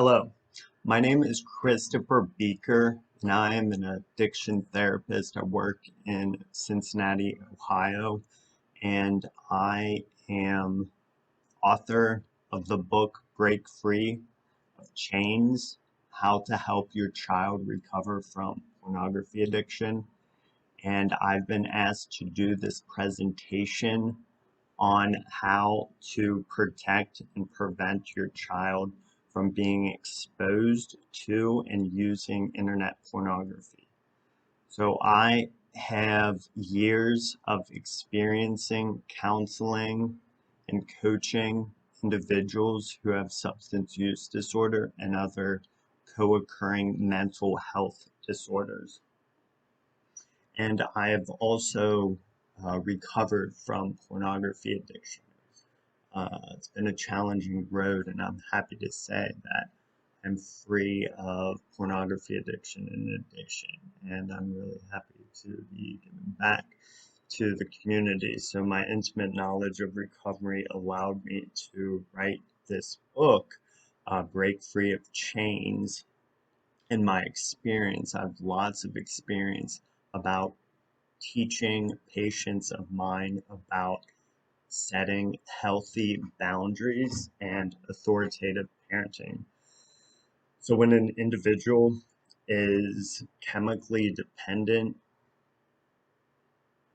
Hello, my name is Christopher Beaker, and I am an addiction therapist. I work in Cincinnati, Ohio, and I am author of the book Break Free of Chains: How to Help Your Child Recover from Pornography Addiction. And I've been asked to do this presentation on how to protect and prevent your child from being exposed to and using internet pornography. So I have years of experiencing counseling and coaching individuals who have substance use disorder and other co-occurring mental health disorders. And I have also recovered from pornography addiction. It's been a challenging road, and I'm happy to say that I'm free of pornography addiction and addiction, and I'm really happy to be giving back to the community. So my intimate knowledge of recovery allowed me to write this book, Break Free of Chains. In my experience, I have lots of experience about teaching patients of mine about setting healthy boundaries and authoritative parenting. So when an individual is chemically dependent,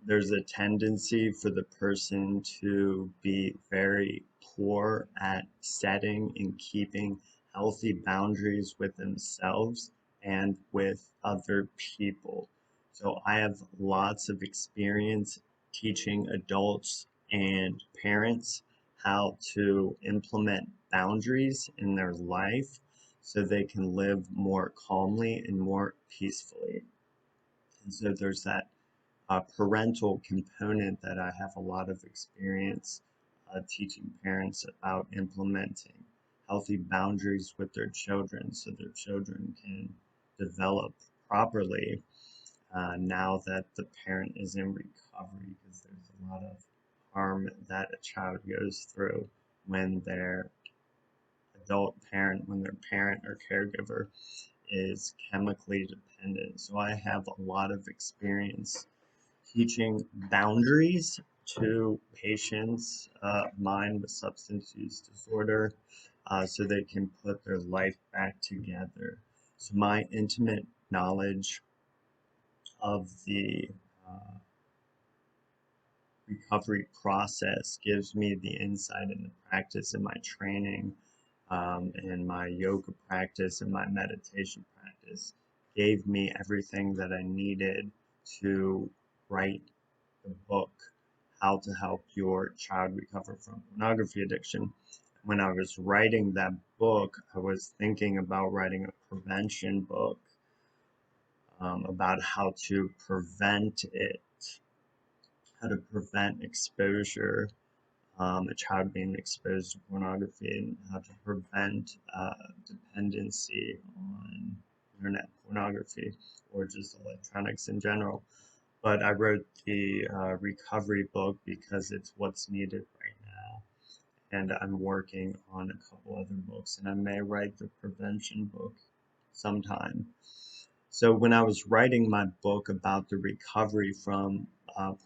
there's a tendency for the person to be very poor at setting and keeping healthy boundaries with themselves and with other people. So I have lots of experience teaching adults and parents how to implement boundaries in their life so they can live more calmly and more peacefully. And so there's that parental component that I have a lot of experience teaching parents about implementing healthy boundaries with their children so their children can develop properly now that the parent is in recovery, because there's a lot of harm that a child goes through when their when their parent or caregiver is chemically dependent. So I have a lot of experience teaching boundaries to patients of mine with substance use disorder so they can put their life back together. So my intimate knowledge of the recovery process gives me the insight and the practice in my training and my yoga practice and my meditation practice gave me everything that I needed to write the book, How to Help Your Child Recover from Pornography Addiction. When I was writing that book, I was thinking about writing a prevention book about how to prevent it, how to prevent exposure, a child being exposed to pornography, and how to prevent dependency on internet pornography or just electronics in general. But I wrote the recovery book because it's what's needed right now. And I'm working on a couple other books, and I may write the prevention book sometime. So when I was writing my book about the recovery from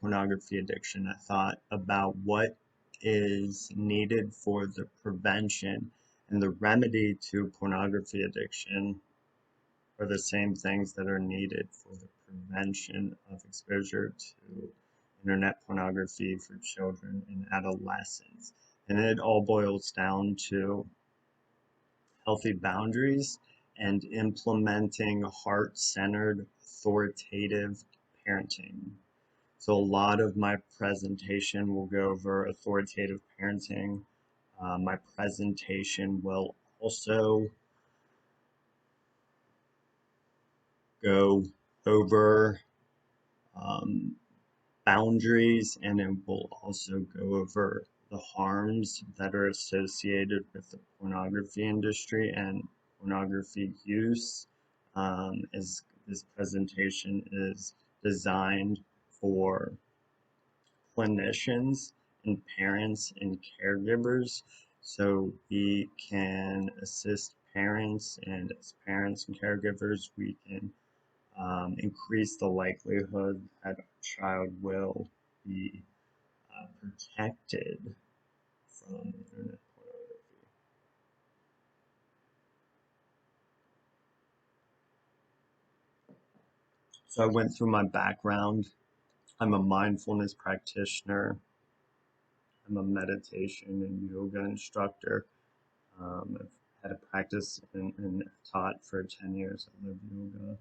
pornography addiction, I thought about what is needed for the prevention, and the remedy to pornography addiction are the same things that are needed for the prevention of exposure to internet pornography for children and adolescents. And it all boils down to healthy boundaries and implementing heart-centered, authoritative parenting. So a lot of my presentation will go over authoritative parenting. My presentation will also go over um, boundaries, and it will also go over the harms that are associated with the pornography industry and pornography use. As this presentation is designed for clinicians and parents and caregivers, so we can assist parents, and as parents and caregivers, we can increase the likelihood that our child will be protected from internet pornography. So I went through my background. I'm a mindfulness practitioner. I'm a meditation and yoga instructor. I've had a practice and taught for 10 years. I live yoga.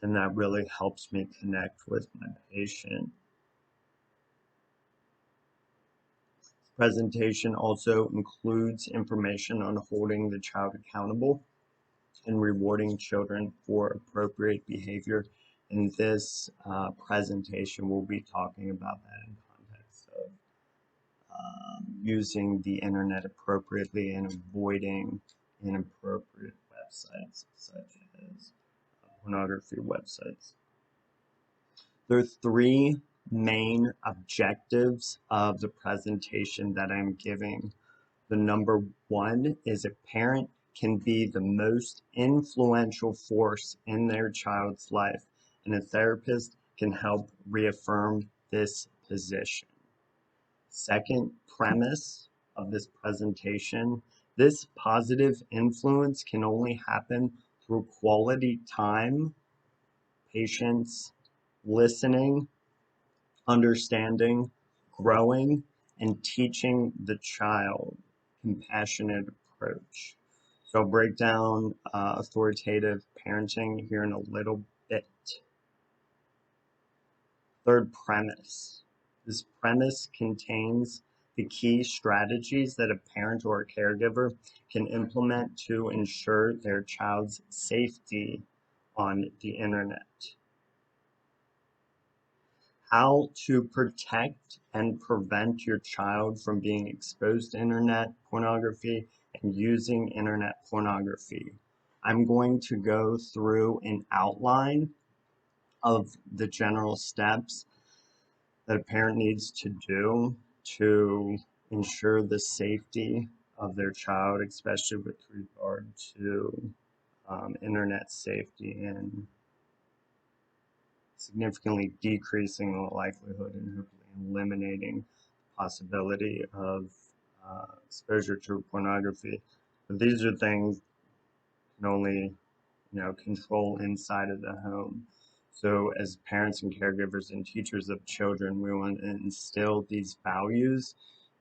And that really helps me connect with my patient. Presentation also includes information on holding the child accountable and rewarding children for appropriate behavior. In this presentation, we'll be talking about that in context of using the internet appropriately and avoiding inappropriate websites such as pornography websites. There are three main objectives of the presentation that I'm giving. The number one is a parent can be the most influential force in their child's life, and a therapist can help reaffirm this position. Second premise of this presentation, this positive influence can only happen through quality time, patience, listening, understanding, growing, and teaching the child compassionate approach. So I'll break down authoritative parenting here in a little bit. Third premise. This premise contains the key strategies that a parent or a caregiver can implement to ensure their child's safety on the internet. How to protect and prevent your child from being exposed to internet pornography and using internet pornography. I'm going to go through an outline of the general steps that a parent needs to do to ensure the safety of their child, especially with regard to internet safety and significantly decreasing the likelihood and hopefully eliminating the possibility of exposure to pornography. But these are things you can only control inside of the home. So as parents and caregivers and teachers of children, we want to instill these values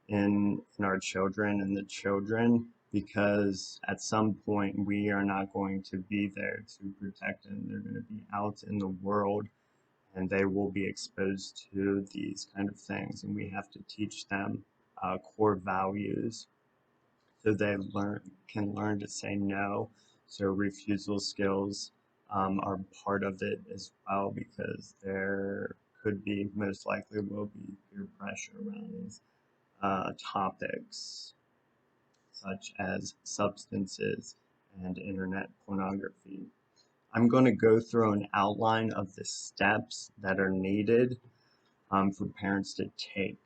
in our children and the children, because at some point we are not going to be there to protect them. They're going to be out in the world and they will be exposed to these kind of things, and we have to teach them core values so they can learn to say no. So refusal skills are part of it as well, because there could be, most likely will be, peer pressure around these topics such as substances and internet pornography. I'm going to go through an outline of the steps that are needed for parents to take.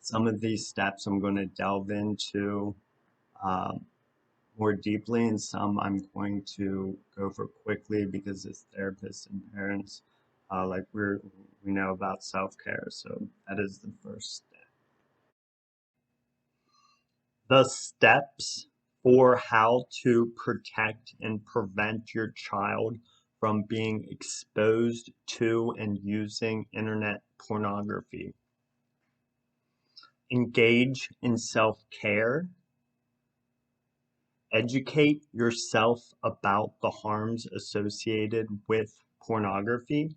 Some of these steps I'm going to delve into more deeply, and some I'm going to go over quickly because as therapists and parents, like we know about self-care. So that is the first step. The steps for how to protect and prevent your child from being exposed to and using internet pornography. Engage in self-care. Educate yourself about the harms associated with pornography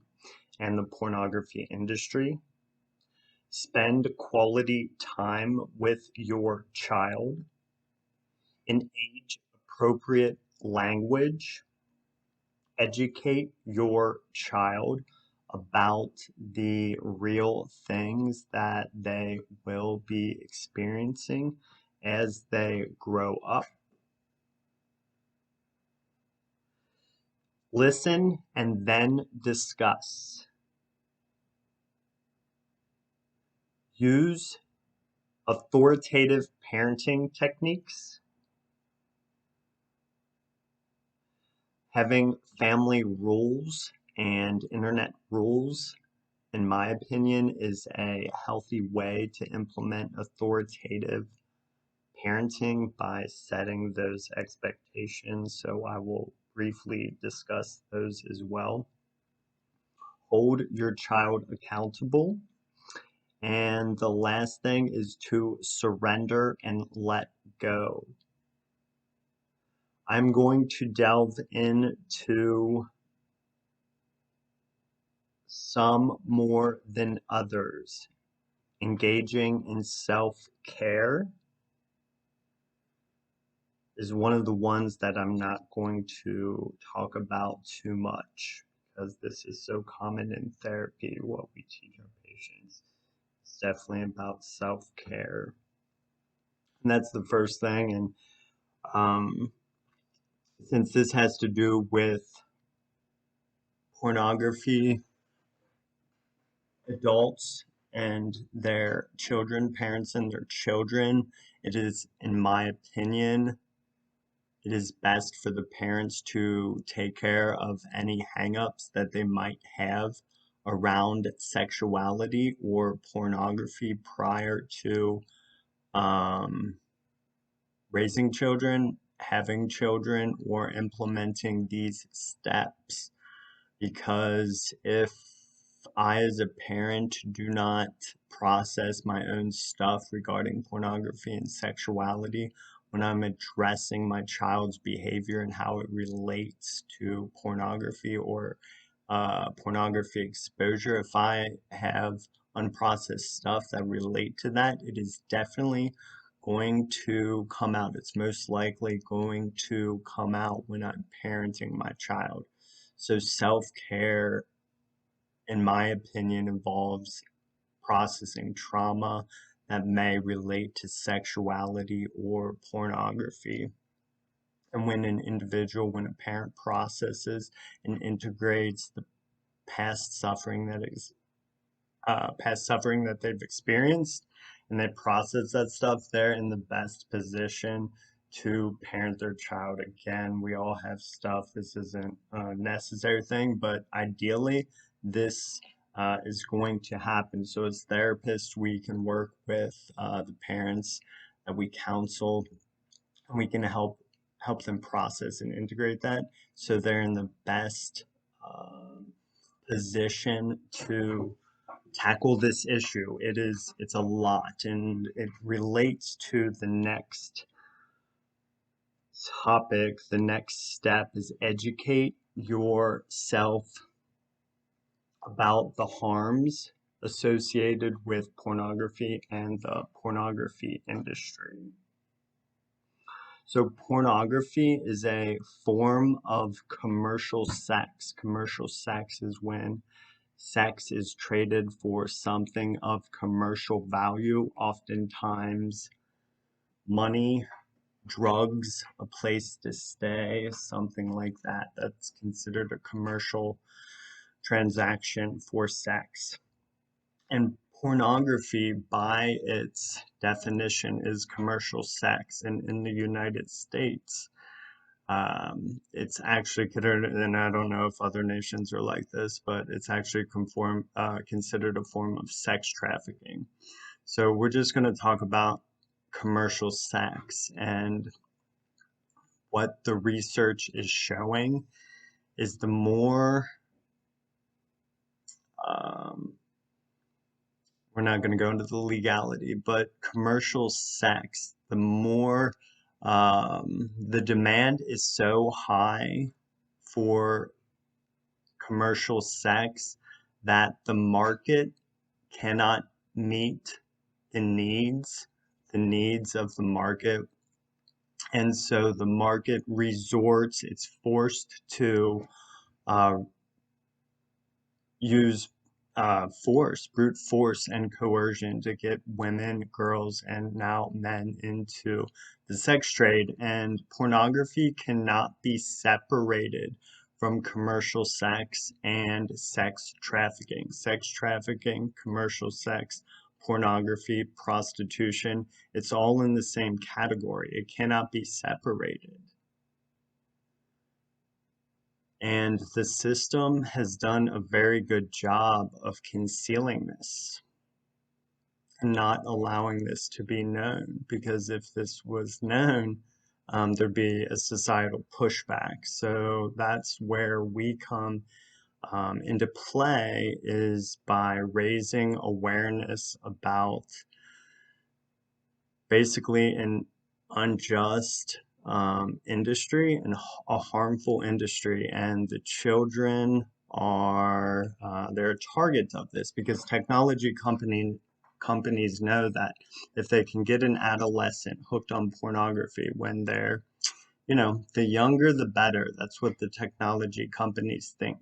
and the pornography industry. Spend quality time with your child in age-appropriate language. Educate your child about the real things that they will be experiencing as they grow up. Listen and then discuss. Use authoritative parenting techniques. Having family rules and internet rules, in my opinion, is a healthy way to implement authoritative parenting by setting those expectations. So I will briefly discuss those as well. Hold your child accountable. And the last thing is to surrender and let go. I'm going to delve into some more than others. Engaging in self-care is one of the ones that I'm not going to talk about too much because this is so common in therapy, what we teach our patients. It's definitely about self-care. And that's the first thing. And since this has to do with pornography, adults and their children, parents and their children, it is, in my opinion, it is best for the parents to take care of any hangups that they might have around sexuality or pornography prior to um, raising children, having children, or implementing these steps. Because if I, as a parent, do not process my own stuff regarding pornography and sexuality when I'm addressing my child's behavior and how it relates to pornography or pornography exposure, if I have unprocessed stuff that relate to that, it is definitely going to come out. It's most likely going to come out when I'm parenting my child. So self-care, in my opinion, involves processing trauma that may relate to sexuality or pornography. And when a parent processes and integrates the past suffering that they've experienced, and they process that stuff, they're in the best position to parent their child. Again, we all have stuff. This isn't a necessary thing, but ideally, this is going to happen. So as therapists, we can work with the parents that we counsel, and we can help them process and integrate that so they're in the best position to tackle this issue. It's a lot, and it relates to the next topic. The next step is educate yourself about the harms associated with pornography and the pornography industry. So pornography is a form of commercial sex. Commercial sex is when sex is traded for something of commercial value, oftentimes money, drugs, a place to stay, something like that. That's considered a commercial transaction for sex. And pornography, by its definition, is commercial sex. And in the United States, it's actually considered, and I don't know if other nations are like this, but it's actually considered a form of sex trafficking. So we're just going to talk about commercial sex, and what the research is showing is the more, um, we're not going to go into the legality, but commercial sex, the more the demand is so high for commercial sex that the market cannot meet the needs of the market. And so the market it's forced to uh, use brute force and coercion to get women, girls, and now men into the sex trade. And pornography cannot be separated from commercial sex and sex trafficking. Sex trafficking, commercial sex, pornography, prostitution, it's all in the same category. It cannot be separated. And the system has done a very good job of concealing this and not allowing this to be known, because if this was known, there'd be a societal pushback. So that's where we come into play, is by raising awareness about basically an unjust industry and a harmful industry, and the children are they're targets of this, because companies know that if they can get an adolescent hooked on pornography when they're, the younger the better. That's what the technology companies think,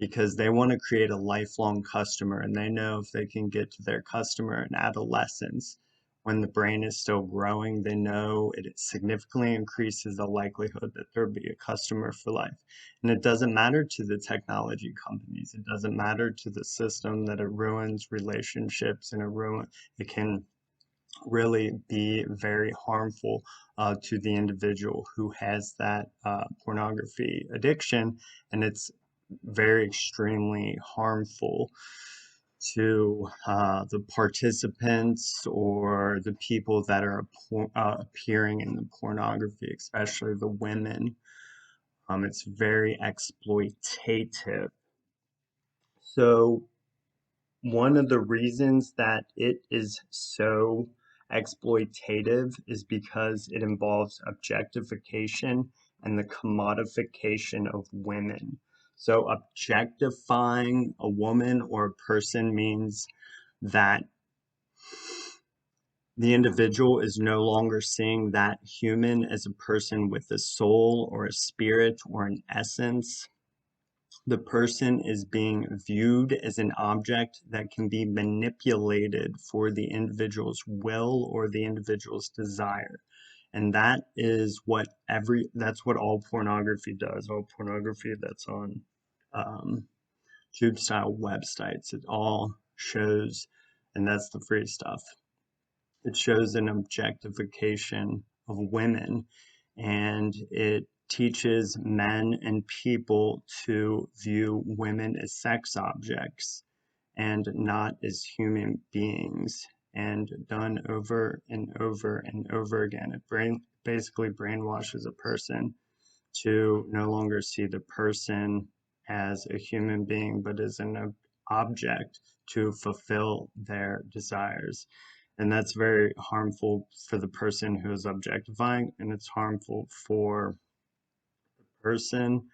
because they want to create a lifelong customer, and they know if they can get to their customer in adolescence when the brain is still growing, they know it significantly increases the likelihood that there'll be a customer for life. And it doesn't matter to the technology companies. It doesn't matter to the system that it ruins relationships, and it can really be very harmful to the individual who has that pornography addiction, and it's very extremely harmful to the participants or the people that are appearing in the pornography, especially the women. It's very exploitative. So one of the reasons that it is so exploitative is because it involves objectification and the commodification of women. So objectifying a woman or a person means that the individual is no longer seeing that human as a person with a soul or a spirit or an essence. The person is being viewed as an object that can be manipulated for the individual's will or the individual's desire. And that's what all pornography does. All pornography that's on tube style websites, it all shows, and that's the free stuff. It shows an objectification of women, and it teaches men and people to view women as sex objects and not as human beings, and done over and over and over again. It basically brainwashes a person to no longer see the person as a human being, but as an object to fulfill their desires. And that's very harmful for the person who is objectifying, and it's harmful for the person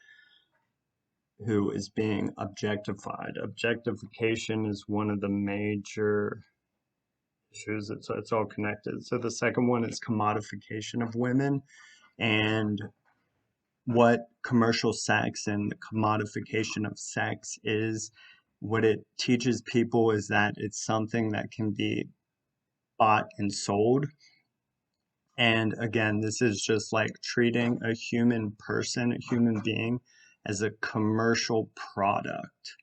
who is being objectified. Objectification is one of the major issues. It's all connected. So the second one is commodification of women, and what commercial sex and the commodification of sex is. What it teaches people is that it's something that can be bought and sold. And again, this is just like treating a human person, a human being, as a commercial product.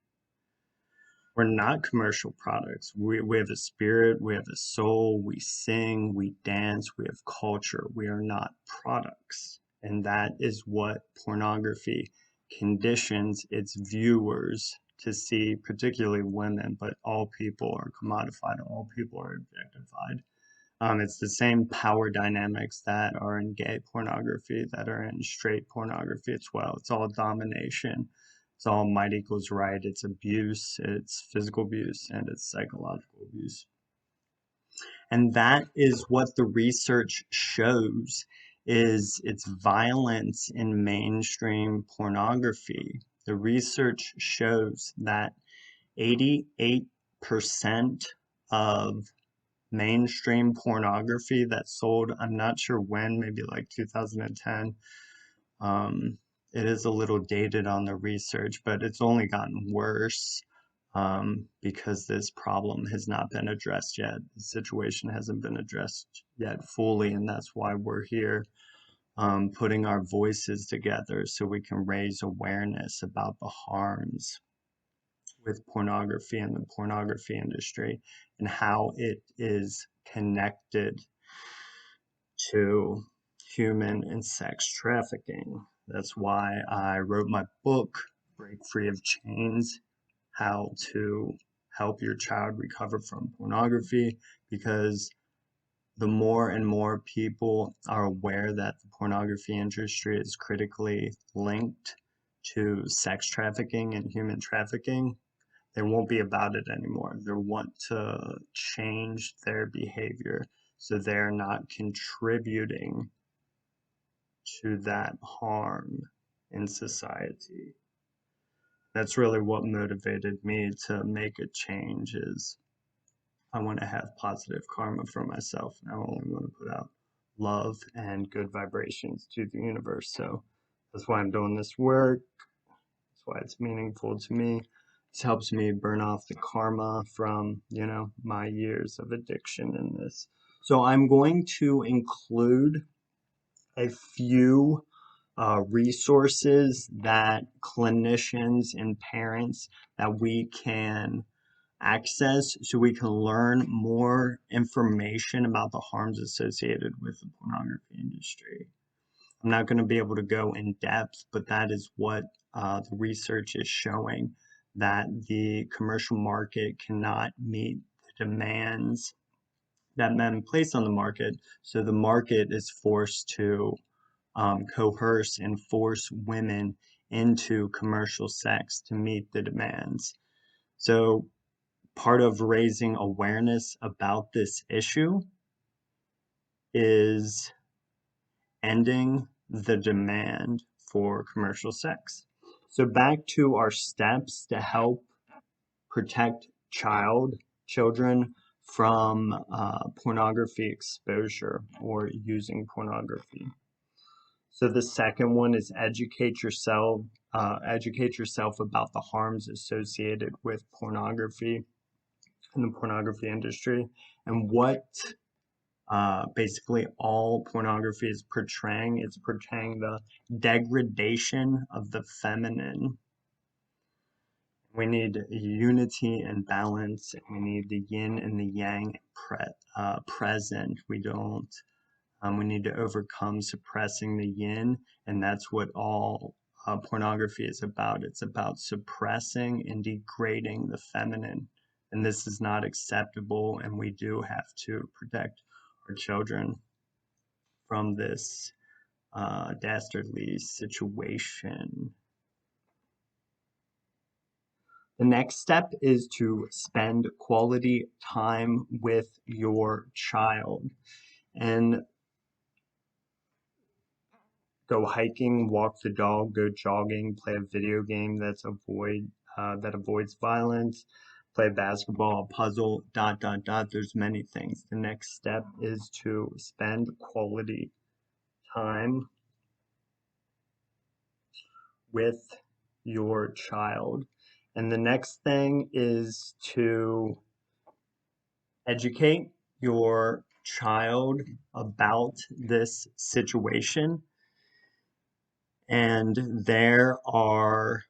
We're not commercial products. We have a spirit, we have a soul, we sing, we dance, we have culture. We are not products. And that is what pornography conditions its viewers to see, particularly women, but all people are commodified, all people are objectified. It's the same power dynamics that are in gay pornography, that are in straight pornography as well. It's all domination. It's all might equals right. It's abuse, it's physical abuse, and it's psychological abuse. And that is what the research shows, is its violence in mainstream pornography. The research shows that 88% of mainstream pornography that sold, I'm not sure when, maybe like 2010. It is a little dated on the research, but it's only gotten worse because this problem has not been addressed yet. The situation hasn't been addressed yet fully, and that's why we're here, putting our voices together so we can raise awareness about the harms with pornography and the pornography industry, and how it is connected to human and sex trafficking. That's why I wrote my book, Break Free of Chains, How to Help Your Child Recover from Pornography, because the more and more people are aware that the pornography industry is critically linked to sex trafficking and human trafficking, they won't be about it anymore. They want to change their behavior so they're not contributing to that harm in society. That's really what motivated me to make a change is I want to have positive karma for myself. And I only want to put out love and good vibrations to the universe. So that's why I'm doing this work. That's why it's meaningful to me. This helps me burn off the karma from, my years of addiction in this. So I'm going to include a few resources that clinicians and parents that we can access so we can learn more information about the harms associated with the pornography industry. I'm not going to be able to go in depth, but that is what the research is showing, that the commercial market cannot meet the demands that men place on the market. So the market is forced to coerce and force women into commercial sex to meet the demands. So part of raising awareness about this issue is ending the demand for commercial sex. So back to our steps to help protect children from pornography exposure or using pornography. So the second one is educate yourself about the harms associated with pornography in the pornography industry and what basically all pornography is portraying. It's portraying the degradation of the feminine. We need unity and balance. We need the yin and the yang present. We need to overcome suppressing the yin, and that's what all pornography is about. It's about suppressing and degrading the feminine, and this is not acceptable, and we do have to protect our children from this dastardly situation. The next step is to spend quality time with your child and go hiking, walk the dog, go jogging, play a video game that avoids violence, play basketball, puzzle, ... There's many things. The next step is to spend quality time with your child. And the next thing is to educate your child about this situation. And there are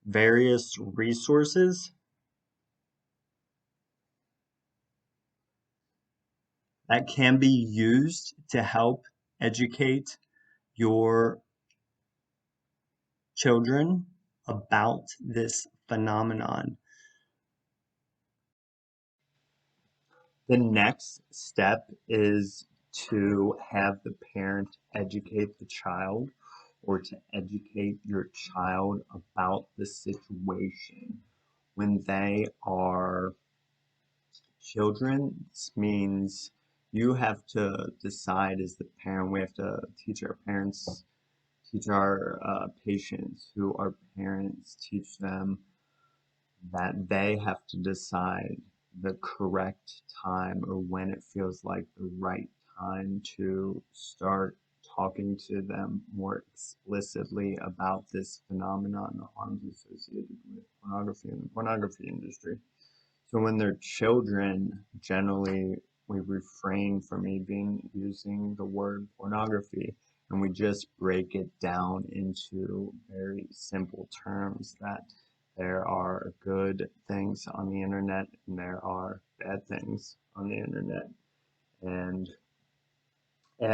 various resources that can be used to help educate your children about this phenomenon. The next step is to have the parent educate the child or to educate your child about the situation. When they are children, this means you have to decide as the parent, we have to teach our parents, teach our patients who are parents, teach them that they have to decide the correct time or when it feels like the right time to start talking to them more explicitly about this phenomenon, the harms associated with pornography and the pornography industry. So when they're children, generally we refrain from even using the word pornography and we just break it down into very simple terms that there are good things on the internet and there are bad things on the internet. And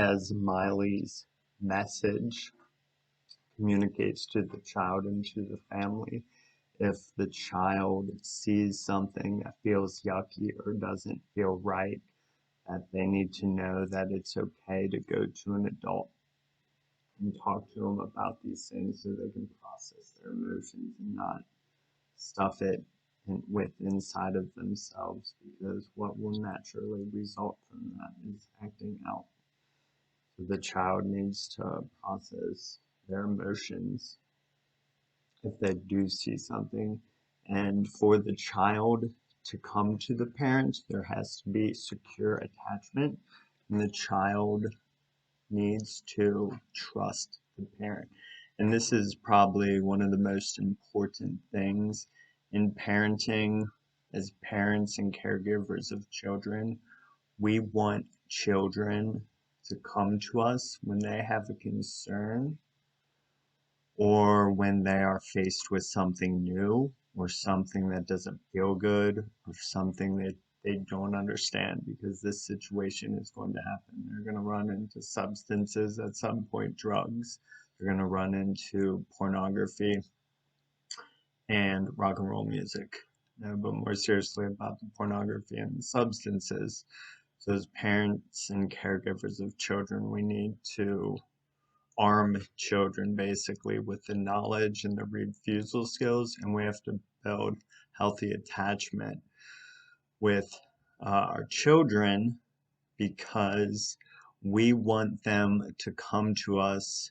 as Miley's message communicates to the child and to the family. If the child sees something that feels yucky or doesn't feel right, that they need to know that it's okay to go to an adult and talk to them about these things so they can process their emotions and not stuff it with inside of themselves, because what will naturally result from that is acting out. So the child needs to process their emotions if they do see something. And for the child to come to the parents, there has to be secure attachment, and the child needs to trust the parent. And this is probably one of the most important things in parenting. As parents and caregivers of children, we want children to come to us when they have a concern or when they are faced with something new or something that doesn't feel good or something that they don't understand, because this situation is going to happen. They're going to run into substances at some point, drugs. They're going to run into pornography and rock and roll music. But more seriously about the pornography and the substances. So as parents and caregivers of children, we need to arm children basically with the knowledge and the refusal skills, and we have to build healthy attachment with our children, because we want them to come to us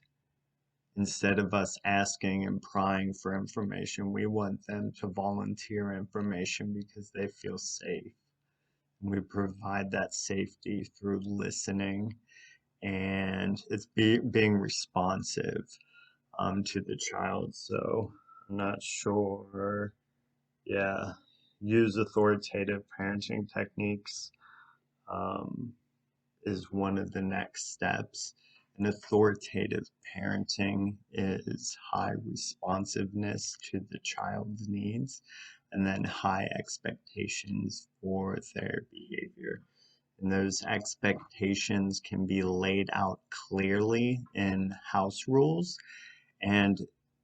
instead of us asking and prying for information. We want them to volunteer information because they feel safe. We provide that safety through listening, and it's being responsive to the child. So I'm not sure. Yeah, use authoritative parenting techniques is one of the next steps. And authoritative parenting is high responsiveness to the child's needs, and then high expectations for their behavior. And those expectations can be laid out clearly in house rules. And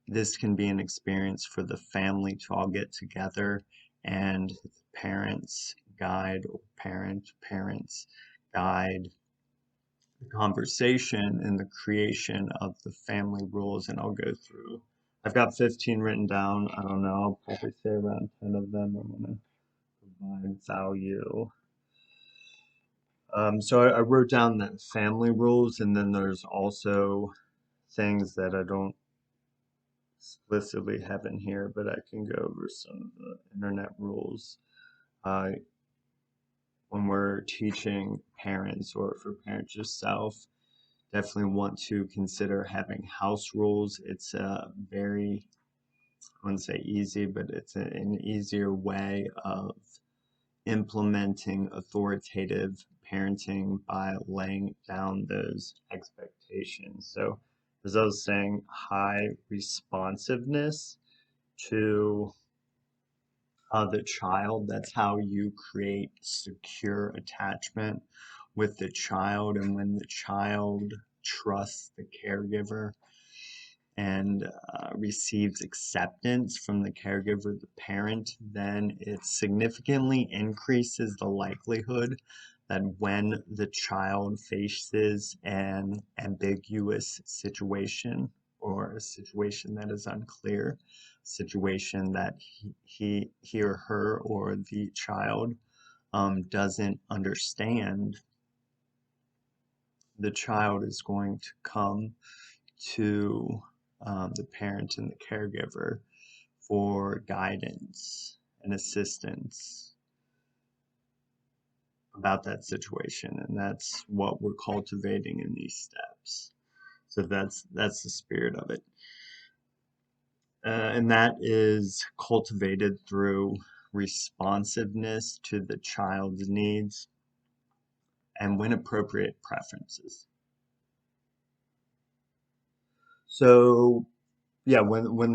this can be an experience for the family to all get together and the parents guide, or parents guide the conversation and the creation of the family rules. And I'll go through. I've got 15 written down. I don't know. I'll probably say around 10 of them I'm going to provide value. So I wrote down the family rules, and then there's also things that I don't explicitly have in here, but I can go over some of the internet rules. When we're teaching parents, or for parents yourself, definitely want to consider having house rules. It's a very, I wouldn't say easy, but it's an easier way of implementing authoritative parenting by laying down those expectations. So, as I was saying, high responsiveness to the child. That's how you create secure attachment with the child. And when the child trusts the caregiver and receives acceptance from the caregiver, the parent, then it significantly increases the likelihood that when the child faces an ambiguous situation, or a situation that is unclear, situation that he or her or the child doesn't understand, the child is going to come to the parent and the caregiver for guidance and assistance about that situation. And that's what we're cultivating in these steps. So that's the spirit of it. And that is cultivated through responsiveness to the child's needs and, when appropriate, preferences. So yeah, when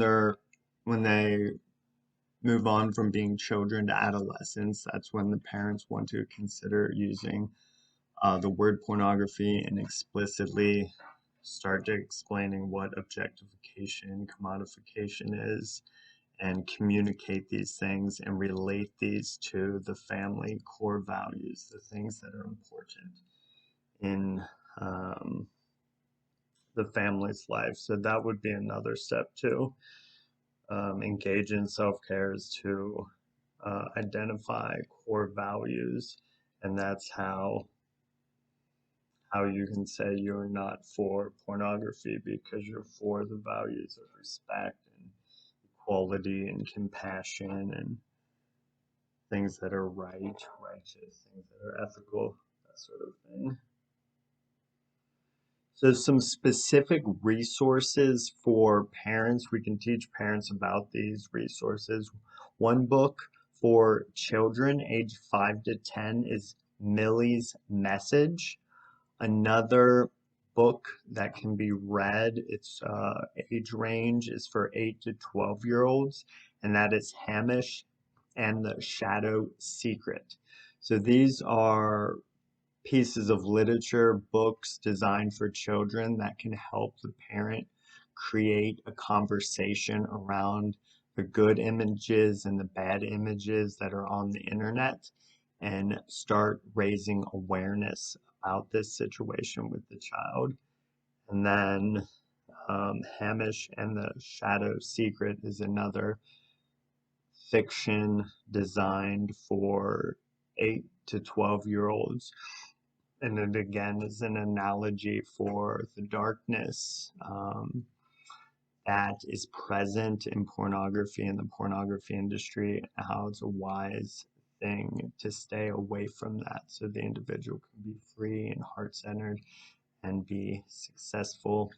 they move on from being children to adolescents, that's when the parents want to consider using the word pornography and explicitly start explaining what objectification, commodification is, and communicate these things and relate these to the family core values, the things that are important in the family's life. So that would be another step too. Engage in self-care is to identify core values, and that's how you can say you're not for pornography because you're for the values of respect and equality and compassion and things that are right, righteous, things that are ethical, that sort of thing. So some specific resources for parents. We can teach parents about these resources. One book for children age 5 to 10 is Millie's Message. Another book that can be read, its age range is for 8 to 12-year-olds, and that is Hamish and the Shadow Secret. So these are pieces of literature, books designed for children that can help the parent create a conversation around the good images and the bad images that are on the internet and start raising awareness about this situation with the child. And then Hamish and the Shadow Secret is another fiction designed for 8 to 12-year-olds. And it again is an analogy for the darkness that is present in pornography and the pornography industry, how it's a wise thing to stay away from that so the individual can be free and heart-centered and be successful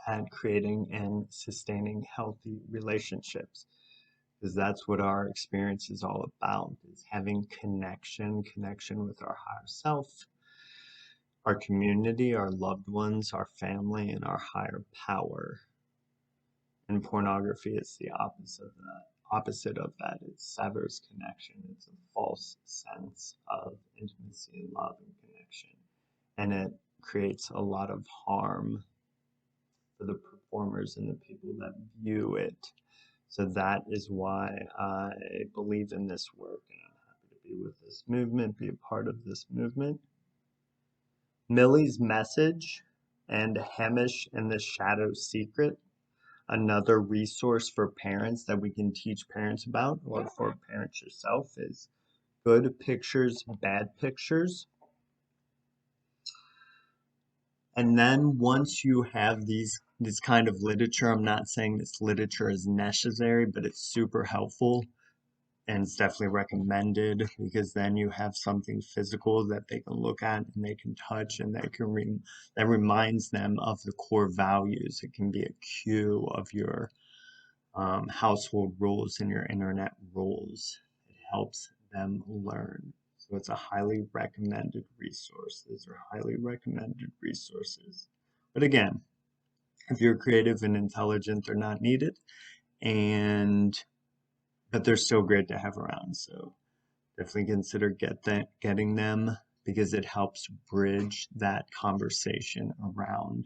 at creating and sustaining healthy relationships. Because that's what our experience is all about, is having connection with our higher self, our community, our loved ones, our family, and our higher power. And pornography is the opposite of that. It severs connection. It's a false sense of intimacy, love, and connection. And it creates a lot of harm for the performers and the people that view it. So that is why I believe in this work, and I'm happy to be with this movement, be a part of this movement. Millie's Message and Hamish and the Shadow Secret, another resource for parents that we can teach parents about, or for parents yourself, is Good Pictures, Bad Pictures. And then once you have this kind of literature, I'm not saying this literature is necessary, but it's super helpful and it's definitely recommended, because then you have something physical that they can look at and they can touch and they can that reminds them of the core values. It can be a cue of your household rules and your internet rules. It helps them learn. So it's a highly recommended resource. These are highly recommended resources. But again, if you're creative and intelligent, they're not needed, but they're still great to have around. So definitely consider getting them, because it helps bridge that conversation around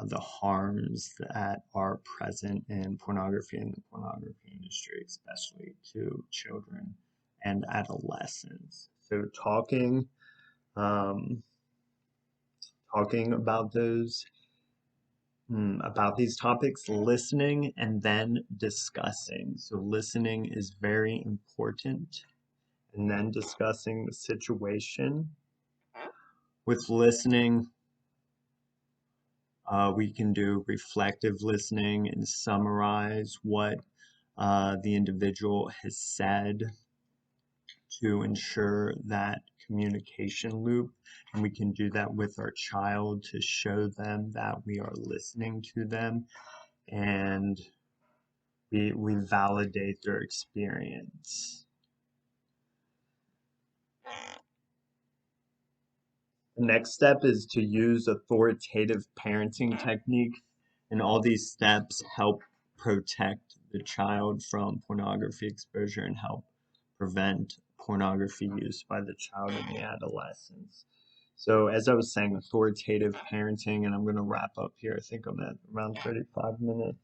the harms that are present in pornography and the pornography industry, especially to children and adolescents. So talking about about these topics, listening and then discussing. So listening is very important, and then discussing the situation. With listening, we can do reflective listening and summarize what the individual has said to ensure that communication loop. And we can do that with our child to show them that we are listening to them and we validate their experience. The next step is to use authoritative parenting technique, and all these steps help protect the child from pornography exposure and help prevent pornography use by the child in the adolescence. So as I was saying, authoritative parenting, and I'm going to wrap up here. I think I'm at around 35 minutes.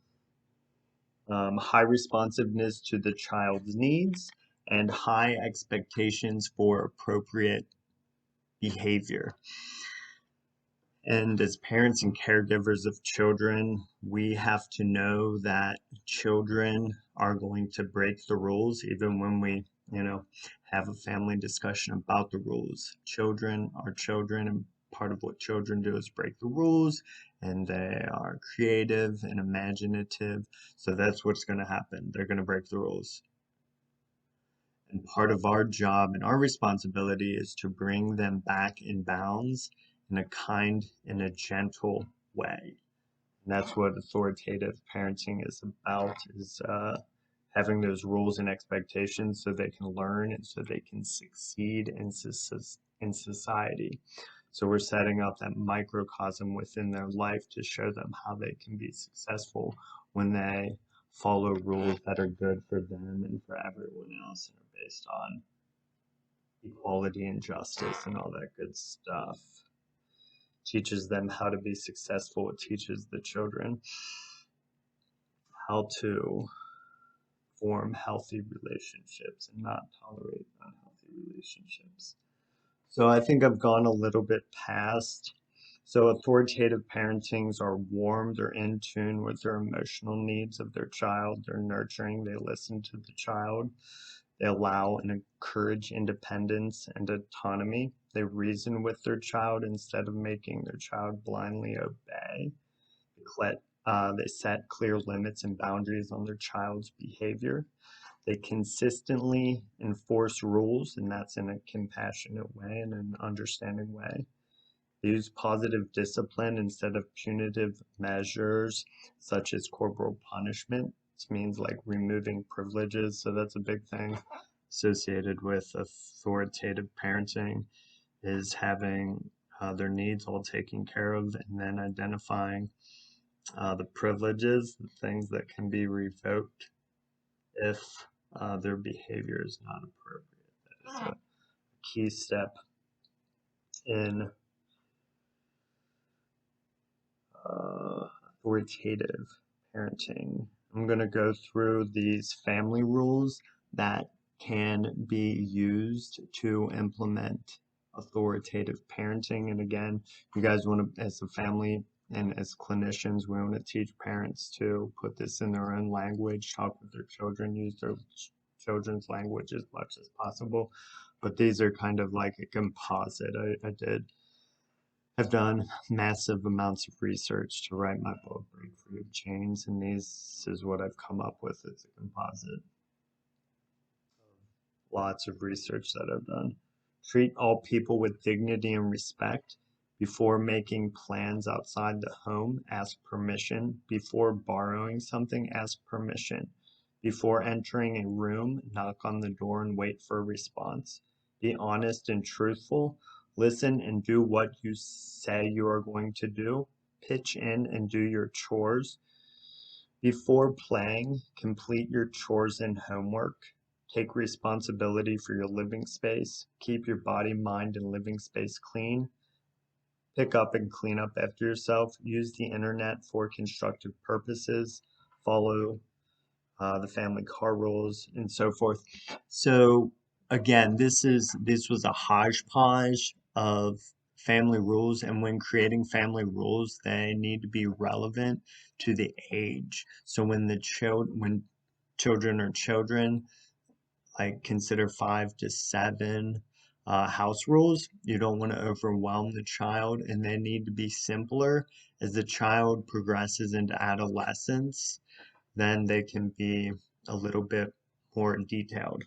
High responsiveness to the child's needs and high expectations for appropriate behavior. And as parents and caregivers of children, we have to know that children are going to break the rules even when we, have a family discussion about the rules. Children are children, and part of what children do is break the rules, and they are creative and imaginative. So that's what's going to happen. They're going to break the rules. And part of our job and our responsibility is to bring them back in bounds in a kind and a gentle way. And that's what authoritative parenting is about, is having those rules and expectations so they can learn and so they can succeed in society. So we're setting up that microcosm within their life to show them how they can be successful when they follow rules that are good for them and for everyone else and are based on equality and justice and all that good stuff. Teaches them how to be successful. It teaches the children how to form healthy relationships and not tolerate unhealthy relationships. So I think I've gone a little bit past. So authoritative parentings are warm, they're in tune with their emotional needs of their child, they're nurturing, they listen to the child, they allow and encourage independence and autonomy, they reason with their child instead of making their child blindly obey. They set clear limits and boundaries on their child's behavior. They consistently enforce rules, and that's in a compassionate way and an understanding way. They use positive discipline instead of punitive measures, such as corporal punishment. This means like removing privileges, so that's a big thing associated with authoritative parenting, is having their needs all taken care of and then identifying the privileges, the things that can be revoked if their behavior is not appropriate. That is a key step in authoritative parenting. I'm going to go through these family rules that can be used to implement authoritative parenting. And again, you guys want to, as a family and as clinicians, we want to teach parents to put this in their own language, talk with their children, use their children's language as much as possible. But these are kind of like a composite. I've done massive amounts of research to write my book, Break Free of Chains, and this is what I've come up with. It's a composite. Lots of research that I've done. Treat all people with dignity and respect. Before making plans outside the home, ask permission. Before borrowing something, ask permission. Before entering a room, knock on the door and wait for a response. Be honest and truthful. Listen and do what you say you are going to do. Pitch in and do your chores. Before playing, complete your chores and homework. Take responsibility for your living space. Keep your body, mind, and living space clean. Pick up and clean up after yourself. Use the internet for constructive purposes. Follow the family car rules, and so forth. So again, this was a hodgepodge of family rules, and when creating family rules, they need to be relevant to the age. So when children are children, like consider 5 to 7 house rules. You don't want to overwhelm the child, and they need to be simpler. As the child progresses into adolescence, then they can be a little bit more detailed.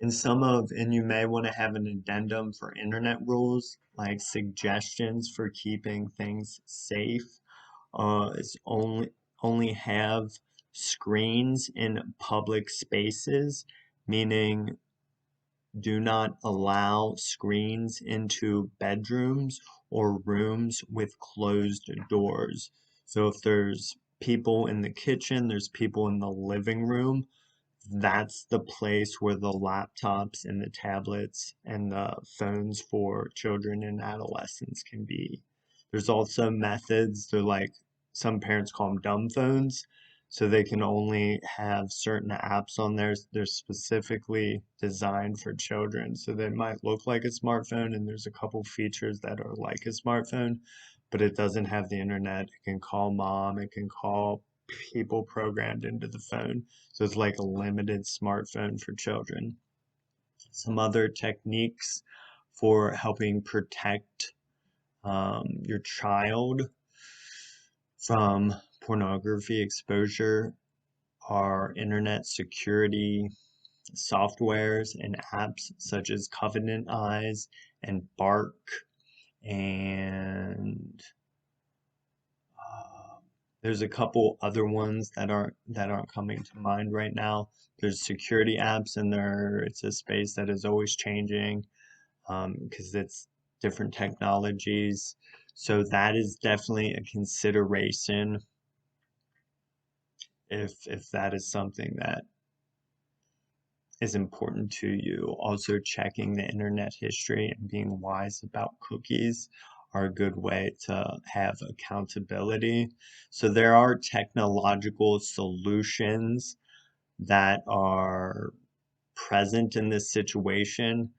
And you may want to have an addendum for internet rules, like suggestions for keeping things safe. Is only have screens in public spaces, meaning do not allow screens into bedrooms or rooms with closed doors. So if there's people in the kitchen, there's people in the living room, that's the place where the laptops and the tablets and the phones for children and adolescents can be. There's also methods, they're like some parents call them dumb phones, so they can only have certain apps on there. They're specifically designed for children. So they might look like a smartphone, and there's a couple features that are like a smartphone, but it doesn't have the internet. It can call mom, it can call people programmed into the phone. So it's like a limited smartphone for children. Some other techniques for helping protect your child from pornography exposure are internet security softwares and apps such as Covenant Eyes and Bark and there's a couple other ones that aren't coming to mind right now. There's security apps in there. It's a space that is always changing because it's different technologies. So that is definitely a consideration if that is something that is important to you. Also, checking the internet history and being wise about cookies are a good way to have accountability. So, there are technological solutions that are present in this situation,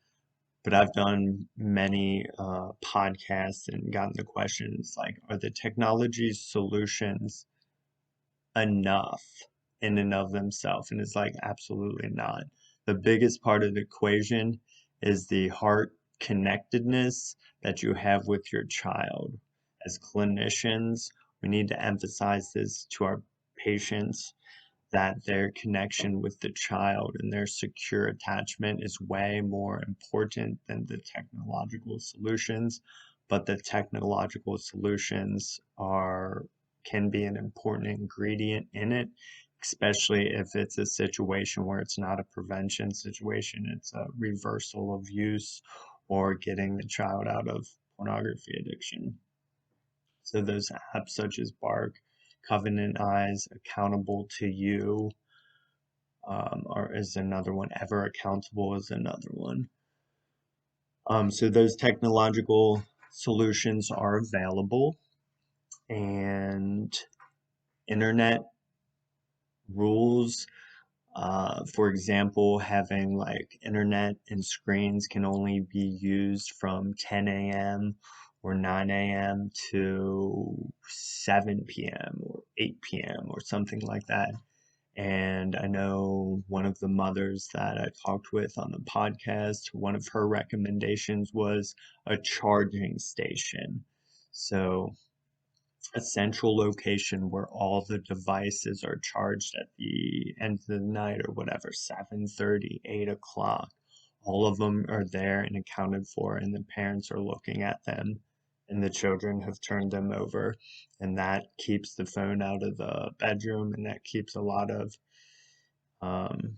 but I've done many podcasts and gotten the questions like, are the technology solutions enough in and of themselves? And it's like, absolutely not. The biggest part of the equation is the heart connectedness that you have with your child. As clinicians, we need to emphasize this to our patients that their connection with the child and their secure attachment is way more important than the technological solutions. But the technological solutions are can be an important ingredient in it, especially if it's a situation where it's not a prevention situation, it's a reversal of use or getting the child out of pornography addiction. So those apps such as Bark, Covenant Eyes, Accountable to You, or is another one. Ever Accountable is another one. So those technological solutions are available, and internet rules. For example, having like internet and screens can only be used from 10 a.m. or 9 a.m. to 7 p.m. or 8 p.m. or something like that. And I know one of the mothers that I talked with on the podcast, one of her recommendations was a charging station. So a central location where all the devices are charged at the end of the night or whatever, 7:30, 8 o'clock. All of them are there and accounted for, and the parents are looking at them, and the children have turned them over. And that keeps the phone out of the bedroom, and that keeps a lot of um,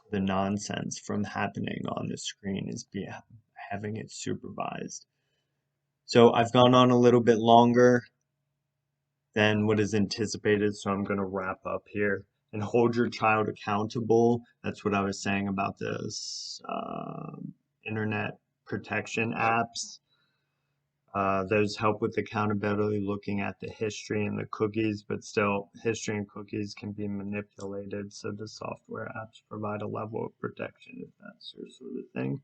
the nonsense from happening on the screen is having it supervised. So I've gone on a little bit longer than what is anticipated, so I'm going to wrap up here. And hold your child accountable. That's what I was saying about this internet protection apps. Those help with accountability, looking at the history and the cookies, but still, history and cookies can be manipulated, so the software apps provide a level of protection if that's your sort of thing.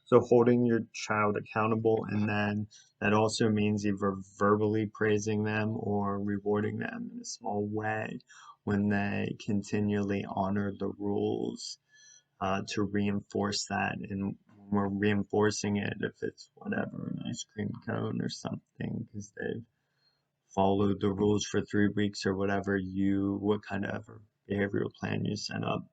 So holding your child accountable, and then that also means either verbally praising them or rewarding them in a small way when they continually honor the rules to reinforce that. And when we're reinforcing it, if it's whatever, an ice cream cone or something, because they've followed the rules for 3 weeks or whatever what kind of behavioral plan you set up.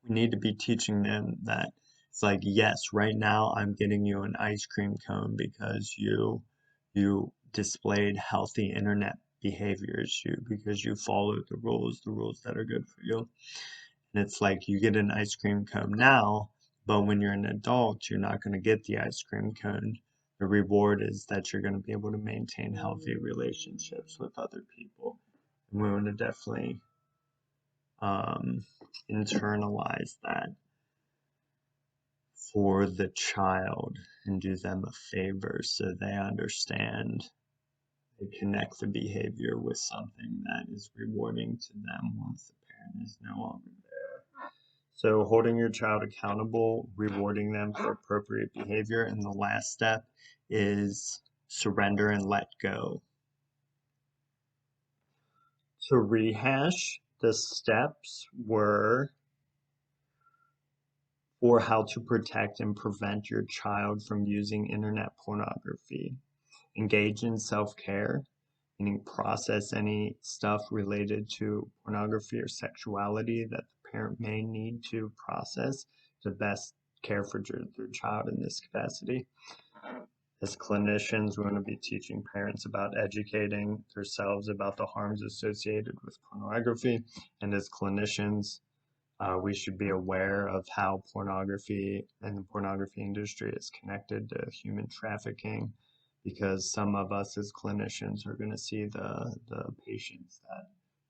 We need to be teaching them that it's like, yes, right now I'm getting you an ice cream cone because you displayed healthy internet behaviors, because you followed the rules that are good for you. And it's like you get an ice cream cone now, but when you're an adult, you're not going to get the ice cream cone. The reward is that you're going to be able to maintain healthy relationships with other people. And we want to definitely internalize that for the child and do them a favor so they understand. They connect the behavior with something that is rewarding to them once the parent is no longer there. So holding your child accountable, rewarding them for appropriate behavior, and the last step is surrender and let go. To rehash, the steps were for how to protect and prevent your child from using internet pornography. Engage in self-care, meaning process any stuff related to pornography or sexuality that the parent may need to process to best care for their child in this capacity. As clinicians, we want to be teaching parents about educating themselves about the harms associated with pornography. And as clinicians, we should be aware of how pornography and the pornography industry is connected to human trafficking, because some of us as clinicians are going to see the patients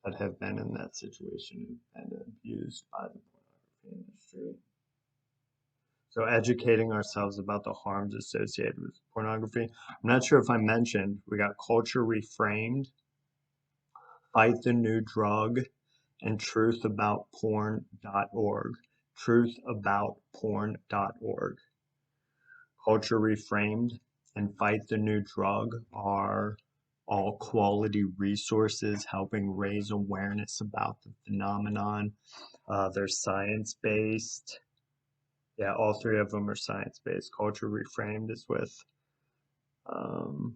that have been in that situation and abused by the pornography industry. So educating ourselves about the harms associated with pornography. I'm not sure if I mentioned, we got Culture Reframed, Fight the New Drug, and truthaboutporn.org. Truthaboutporn.org. Culture Reframed and Fight the New Drug are all quality resources helping raise awareness about the phenomenon. They're science-based. Yeah, all three of them are science-based. Culture Reframed is with the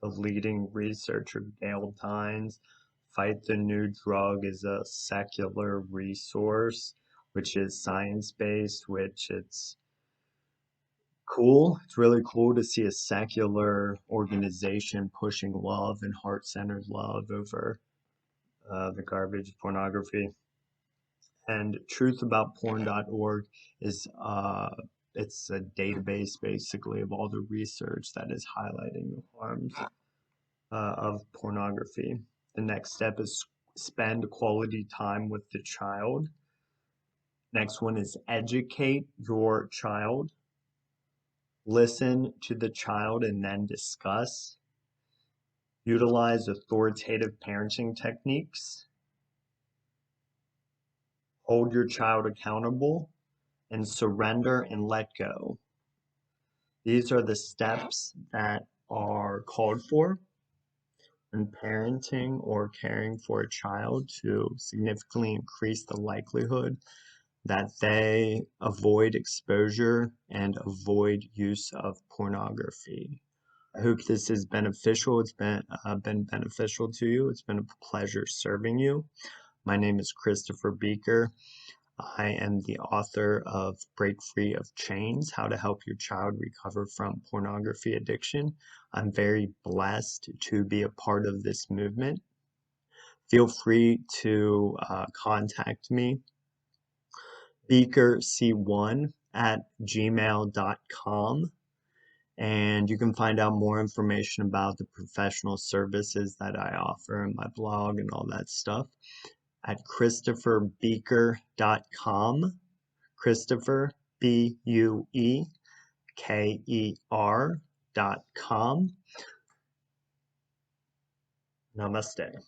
leading researcher, Gail Tynes. Fight the New Drug is a secular resource, which is science-based, which it's cool. It's really cool to see a secular organization pushing love and heart-centered love over the garbage of pornography. And truthaboutporn.org is it's a database basically of all the research that is highlighting the harms of pornography. The next step is spend quality time with the child. Next one is educate your child. Listen to the child and then discuss. Utilize authoritative parenting techniques. Hold your child accountable, and surrender and let go. These are the steps that are called for in parenting or caring for a child to significantly increase the likelihood that they avoid exposure and avoid use of pornography. I hope this is beneficial. It's been beneficial to you. It's been a pleasure serving you. My name is Christopher Beaker. I am the author of Break Free of Chains, How to Help Your Child Recover from Pornography Addiction. I'm very blessed to be a part of this movement. Feel free to contact me, beakerc1@gmail.com, and you can find out more information about the professional services that I offer in my blog and all that stuff at christopherbeaker.com. Christopher, BUEKER.com. Namaste.